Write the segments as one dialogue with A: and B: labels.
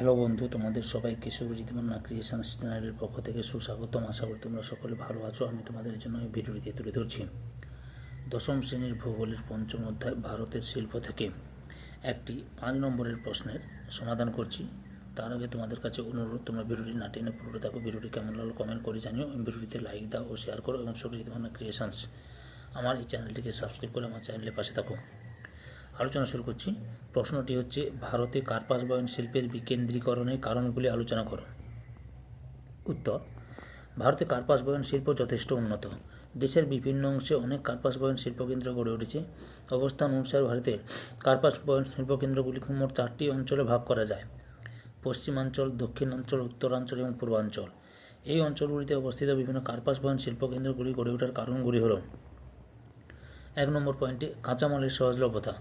A: Hello বন্ধু, তোমাদের সবাইকে সুরজিৎ মান্না ক্রিয়েশনস চ্যানেলের পক্ষ থেকে সুস্বাগতম। আশা করি তোমরা সকলে ভালো আছো। আমি তোমাদের জন্য এই ভিডিওটিতে তুলে ধরছি দশম শ্রেণীর ভূগোলের পঞ্চম অধ্যায় ভারতের শিল্প থেকে একটি 5 নম্বরের প্রশ্নের সমাধান করছি। তার আগে তোমাদের কাছে অনুরোধ, তোমরা ভিডিওটি না টেনে পুরোটা দেখো। ভিডিওটি কেমন লাগলো কমেন্ট করে জানিও। ভিডিওটিতে লাইক দাও ও শেয়ার করো এবং সুরজিৎ মান্না ক্রিয়েশনস আমার এই চ্যানেলটিকে সাবস্ক্রাইব করে আমার চ্যানেলের পাশে থাকো। আলোচনা শুরু করছি। প্রশ্নটি হচ্ছে, ভারতে কার্পাস বয়ন শিল্পের বিকেন্দ্রীকরণের কারণগুলি আলোচনা করো। উত্তর: ভারতে কার্পাস বয়ন শিল্প যথেষ্ট উন্নত। দেশের বিভিন্ন অংশে অনেক কার্পাস বয়ন শিল্পকেন্দ্র গড়ে উঠেছে। অবস্থান অনুসারে ভারতের কার্পাস বয়ন শিল্পকেন্দ্রগুলিকে মোট 4টি অঞ্চলে ভাগ করা যায়: পশ্চিমাঞ্চল, দক্ষিণাঞ্চল, উত্তরাঞ্চল এবং পূর্বাঞ্চল। এই অঞ্চলগুলিতে অবস্থিত বিভিন্ন কার্পাস বয়ন শিল্পকেন্দ্রগুলি গড়ে ওঠার কারণগুলি হল: 1 নম্বর পয়েন্টে কাঁচামালের সহজলভ্যতা।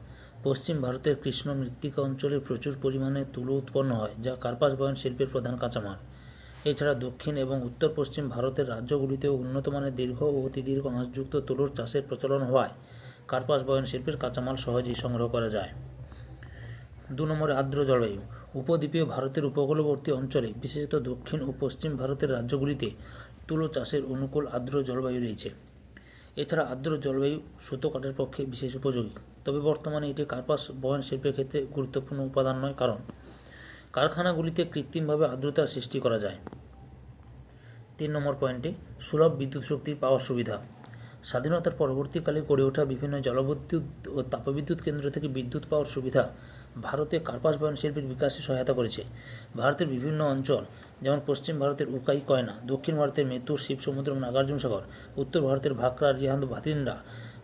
A: পশ্চিম ভারতের কৃষ্ণ মৃত্তিকা অঞ্চলে প্রচুর পরিমাণে তুলো উৎপন্ন হয়, যা কার্পাস বয়ন শিল্পের প্রধান কাঁচামাল। এছাড়া দক্ষিণ এবং উত্তর পশ্চিম ভারতের রাজ্যগুলিতেও উন্নত মানের দীর্ঘ ও অতিদীর্ঘ আঁশযুক্ত তুলোর চাষের প্রচলন হওয়ায় কার্পাস বয়ন শিল্পের কাঁচামাল সহজেই সংগ্রহ করা যায়। 2 নম্বরে আর্দ্র জলবায়ু। উপদ্বীপীয় ভারতের উপকূলবর্তী অঞ্চলে, বিশেষত দক্ষিণ ও পশ্চিম ভারতের রাজ্যগুলিতে তুলো চাষের অনুকূল আর্দ্র জলবায়ু রয়েছে। এছাড়া আর্দ্র জলবায়ু সুতো কাটার পক্ষে বিশেষ উপযোগী, তবে বর্তমানে এটি কার্পাস বয়ন শিল্পের ক্ষেত্রে গুরুত্বপূর্ণ উপাদান নয়, কারণ কারখানাগুলিতে কৃত্রিমভাবে আর্দ্রতার সৃষ্টি করা যায়। 3 নম্বর পয়েন্টে সুলভ বিদ্যুৎ শক্তির পাওয়ার সুবিধা। স্বাধীনতার পরবর্তীকালে গড়ে ওঠা বিভিন্ন জলবিদ্যুৎ ও তাপবিদ্যুৎ কেন্দ্র থেকে বিদ্যুৎ পাওয়ার সুবিধা ভারতে কার্পাস বয়ন শিল্পের বিকাশে সহায়তা করেছে। ভারতের বিভিন্ন অঞ্চল, যেমন পশ্চিম ভারতের উকাই কয়না, দক্ষিণ ভারতের মেতুর, শিবসমুদ্র এবং নাগার্জুন সাগর, উত্তর ভারতের ভাকরা, রিহান্দ, ভাতিন্ডা,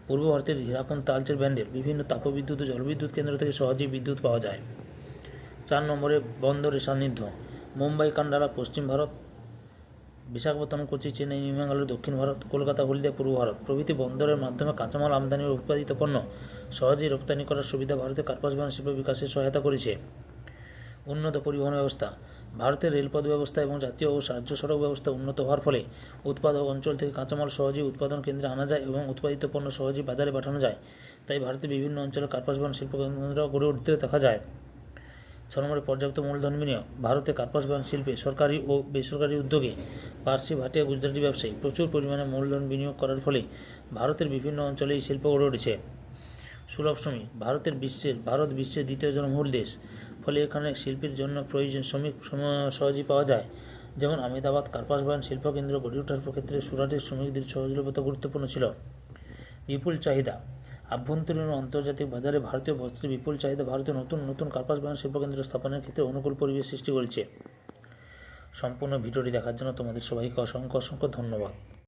A: পূর্ব ভারতের হীরাকুন্দ, তালচের, ব্যান্ডেল বিভিন্ন তাপবিদ্যুৎ ও জলবিদ্যুৎ কেন্দ্র থেকে সহজেই বিদ্যুৎ পাওয়া যায়। 4 নম্বরে বন্দরের সান্নিধ্য। মুম্বাই, কান্ডালা পশ্চিম ভারত, বিশাখাপত্তনম, কোচি, চেন্নাই, নিউ বেঙ্গালুরু দক্ষিণ ভারত, কলকাতা, হলদিয়া পূর্ব ভারত প্রভৃতি বন্দরের মাধ্যমে কাঁচামাল আমদানি ও উৎপাদিত পণ্য সহজেই রপ্তানি করার সুবিধা ভারতে কার্পাস বয়ন শিল্প বিকাশে সহায়তা করেছে। উন্নত পরিবহন ব্যবস্থা। ভারতের রেলপথ ব্যবস্থা এবং জাতীয় ও রাজ্য সড়ক ব্যবস্থা উন্নত হওয়ার ফলে উৎপাদক অঞ্চল থেকে কাঁচামাল সহজেই উৎপাদন কেন্দ্রে আনা যায় এবং উৎপাদিত পণ্য সহজেই বাজারে পাঠানো যায়। তাই ভারতের বিভিন্ন অঞ্চলে কার্পাস বয়ন শিল্প কেন্দ্র গড়ে উঠতে দেখা যায়। 6 নম্বরে পর্যাপ্ত মূলধন বিনিয়োগ। ভারতে কার্পাস বয়ন শিল্পে সরকারি ও বেসরকারি উদ্যোগে পার্সি, ভাটিয়া, গুজরাটি ব্যবসায়ী প্রচুর পরিমাণে মূলধন বিনিয়োগ করার ফলে ভারতের বিভিন্ন অঞ্চলে এই শিল্প গড়ে উঠেছে। সুলভ শ্রমিক। ভারত বিশ্বের দ্বিতীয় জনবহুল দেশ, ফলে এখানে শিল্পের জন্য প্রয়োজন শ্রমিক সহজেই পাওয়া যায়। যেমন আহমেদাবাদ কার্পাস বয়ন শিল্পকেন্দ্র গড়ে ওঠার ক্ষেত্রে সুরাটের শ্রমিকদের সহজলভ্যতা গুরুত্বপূর্ণ ছিল। বিপুল চাহিদা। আভ্যন্তরীণ ও আন্তর্জাতিক বাজারে ভারতীয় বস্ত্রের বিপুল চাহিদা ভারতে নতুন নতুন কার্পাস বয়ন শিল্পকেন্দ্র স্থাপনের ক্ষেত্রে অনুকূল পরিবেশ সৃষ্টি করেছে। সম্পূর্ণ ভিডিওটি দেখার জন্য তোমাদের সবাইকে অসংখ্য ধন্যবাদ।